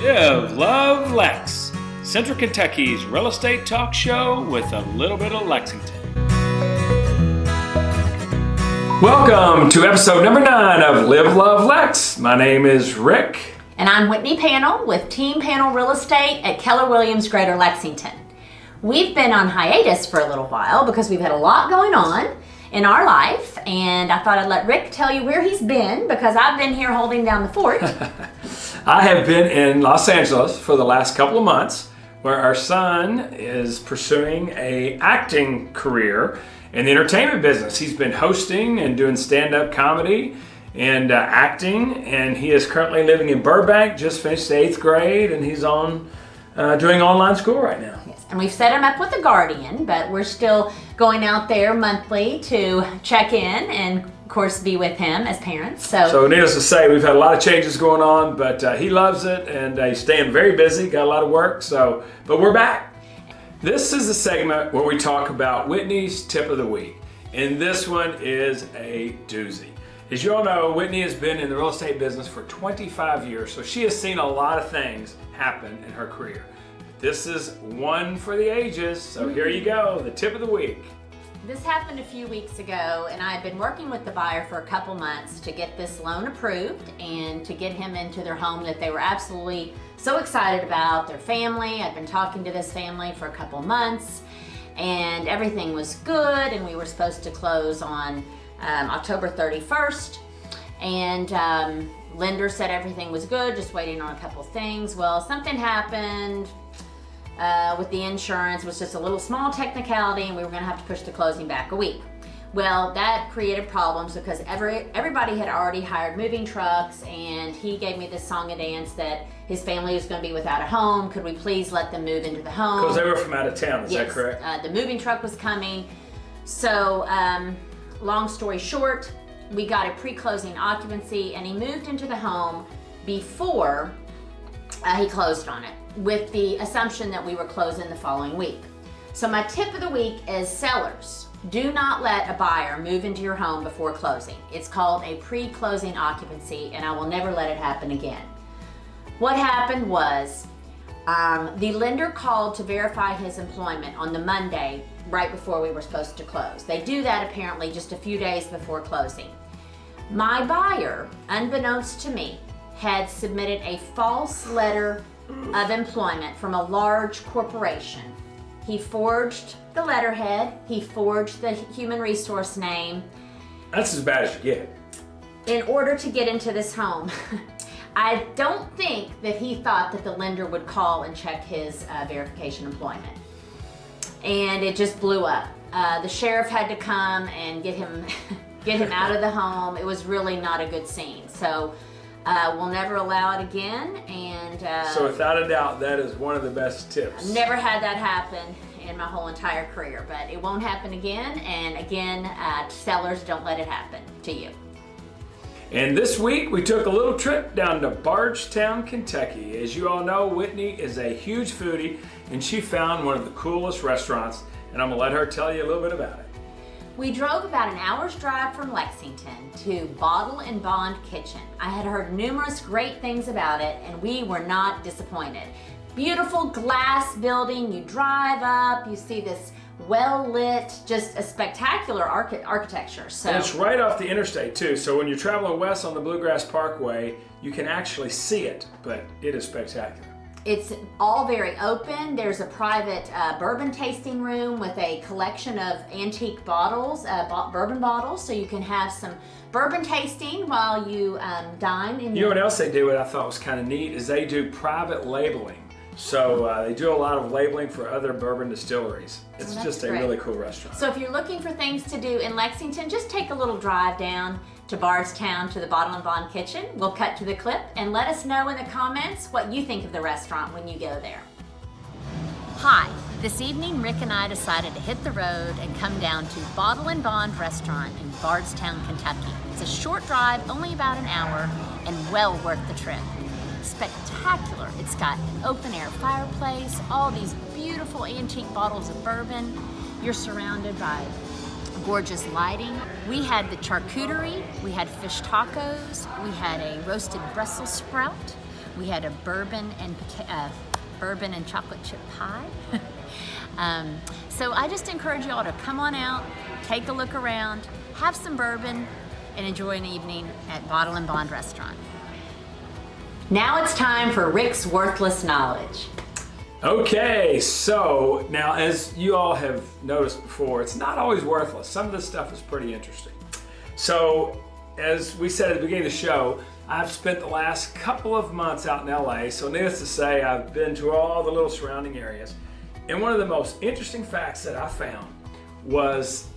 Live, Love, Lex, Central Kentucky's real estate talk show with a little bit of Lexington. Welcome to episode number 9 of Live, Love, Lex. My name is Rick. And I'm Whitney Pannell with Team Pannell Real Estate at Keller Williams, Greater Lexington. We've been on hiatus for a little while because we've had a lot going on in our life, and I thought I'd let Rick tell you where he's been because I've been here holding down the fort. I have been in Los Angeles for the last couple of months, where our son is pursuing an acting career in the entertainment business. He's been hosting and doing stand-up comedy and acting, and he is currently living in Burbank, just finished the 8th grade, and he's on doing online school right now. Yes. And we've set him up with a guardian, but we're still going out there monthly to check in and of course be with him as parents. So needless to say, we've had a lot of changes going on, but he loves it, and he's staying very busy, got a lot of work, but we're back. This is the segment where we talk about Whitney's tip of the week, and this one is a doozy. As you all know, Whitney has been in the real estate business for 25 years, so she has seen a lot of things happen in her career. This is one for the ages, so here you go, the tip of the week. This happened a few weeks ago, and I've been working with the buyer for a couple months to get this loan approved and to get him into their home that they were absolutely so excited about, their family. I've been talking to this family for a couple months, and everything was good, and we were supposed to close on October 31st, and lender said everything was good, just waiting on a couple things. Well, something happened with the insurance. It was just a little small technicality, and we were going to have to push the closing back a week. Well, that created problems because everybody had already hired moving trucks, and he gave me this song and dance that his family was going to be without a home. Could we please let them move into the home? Because they were from out of town, is yes, that correct? The moving truck was coming. So, long story short, we got a pre-closing occupancy, and he moved into the home before he closed on it, with the assumption that we were closing the following week. So my tip of the week is sellers, do not let a buyer move into your home before closing. It's called a pre-closing occupancy, and I will never let it happen again. What happened was the lender called to verify his employment on the Monday right before we were supposed to close. They do that apparently just a few days before closing. My buyer, unbeknownst to me, had submitted a false letter of employment from a large corporation. He forged the letterhead, he forged the human resource name. That's as bad as you get. In order to get into this home. I don't think that he thought that the lender would call and check his verification employment. And it just blew up. The sheriff had to come and get him out of the home. It was really not a good scene. So we'll never allow it again. And so without a doubt, that is one of the best tips. I've never had that happen in my whole entire career, but it won't happen again. And again, sellers, don't let it happen to you. And this week we took a little trip down to Bardstown, Kentucky. As you all know, Whitney is a huge foodie, and she found one of the coolest restaurants, and I'm gonna let her tell you a little bit about it. We drove about an hour's drive from Lexington to Bottle and Bond Kitchen. I had heard numerous great things about it, and we were not disappointed. Beautiful glass building, you drive up, you see this well-lit, just a spectacular architecture. So, and it's right off the interstate too, so when you're traveling west on the Bluegrass Parkway, you can actually see it, but it is spectacular. It's all very open. There's a private bourbon tasting room with a collection of antique bottles, bourbon bottles, so you can have some bourbon tasting while you dine. You know what else they do, what I thought was kind of neat, is they do private labeling. So they do a lot of labeling for other bourbon distilleries. It's just a really cool restaurant. So if you're looking for things to do in Lexington, just take a little drive down to Bardstown to the Bottle and Bond Kitchen. We'll cut to the clip and let us know in the comments what you think of the restaurant when you go there. Hi, this evening Rick and I decided to hit the road and come down to Bottle and Bond Restaurant in Bardstown, Kentucky. It's a short drive, only about an hour, and well worth the trip. Spectacular. It's got an open-air fireplace, all these beautiful antique bottles of bourbon. You're surrounded by gorgeous lighting. We had the charcuterie, we had fish tacos, we had a roasted Brussels sprout, We had a bourbon and chocolate chip pie. So I just encourage y'all to come on out, take a look around, have some bourbon, and enjoy an evening at Bottle and Bond Restaurant. Now it's time for Rick's Worthless Knowledge. Okay, so now as you all have noticed before, it's not always worthless. Some of this stuff is pretty interesting. So as we said at the beginning of the show, I've spent the last couple of months out in LA, so needless to say, I've been to all the little surrounding areas. And one of the most interesting facts that I found was,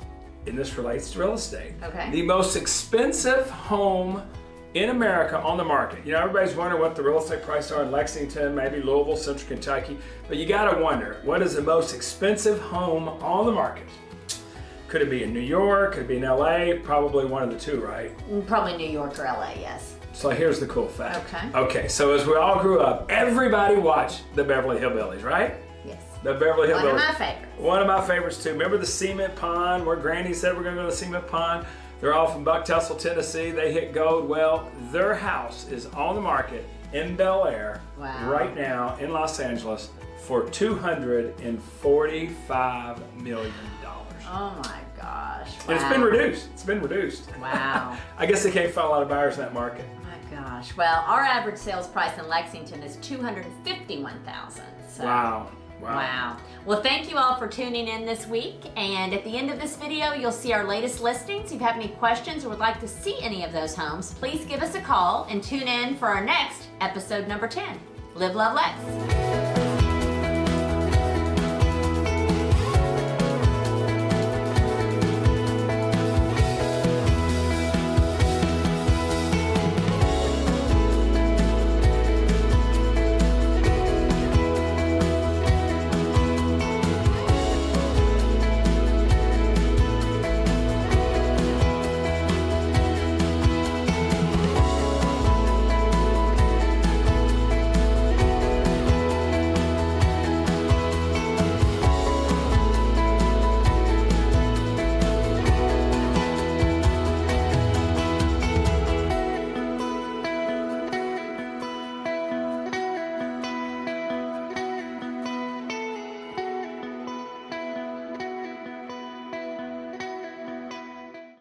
and this relates to real estate, the most expensive home in America on the market. You know, everybody's wondering what the real estate prices are in Lexington, maybe Louisville, Central Kentucky, but you gotta wonder, what is the most expensive home on the market? Could it be in New York? Could it be in LA? Probably one of the two, right? Probably New York or LA, yes. So here's the cool fact. Okay, so as we all grew up, everybody watched the Beverly Hillbillies, right? Yes. The Beverly Hillbillies. One of my favorites. One of my favorites too. Remember the cement pond where Granny said we're gonna go to the cement pond? They're all from Bucktussle, Tennessee. They hit gold. Well, their house is on the market in Bel Air right now in Los Angeles for $245 million. Oh my gosh. Wow. And it's been reduced. It's been reduced. Wow. I guess they can't find a lot of buyers in that market. Oh my gosh. Well, our average sales price in Lexington is $251,000. So. Wow. Wow. Well, thank you all for tuning in this week. And at the end of this video, you'll see our latest listings. If you have any questions or would like to see any of those homes, please give us a call and tune in for our next episode number 10. Live, love, Lex.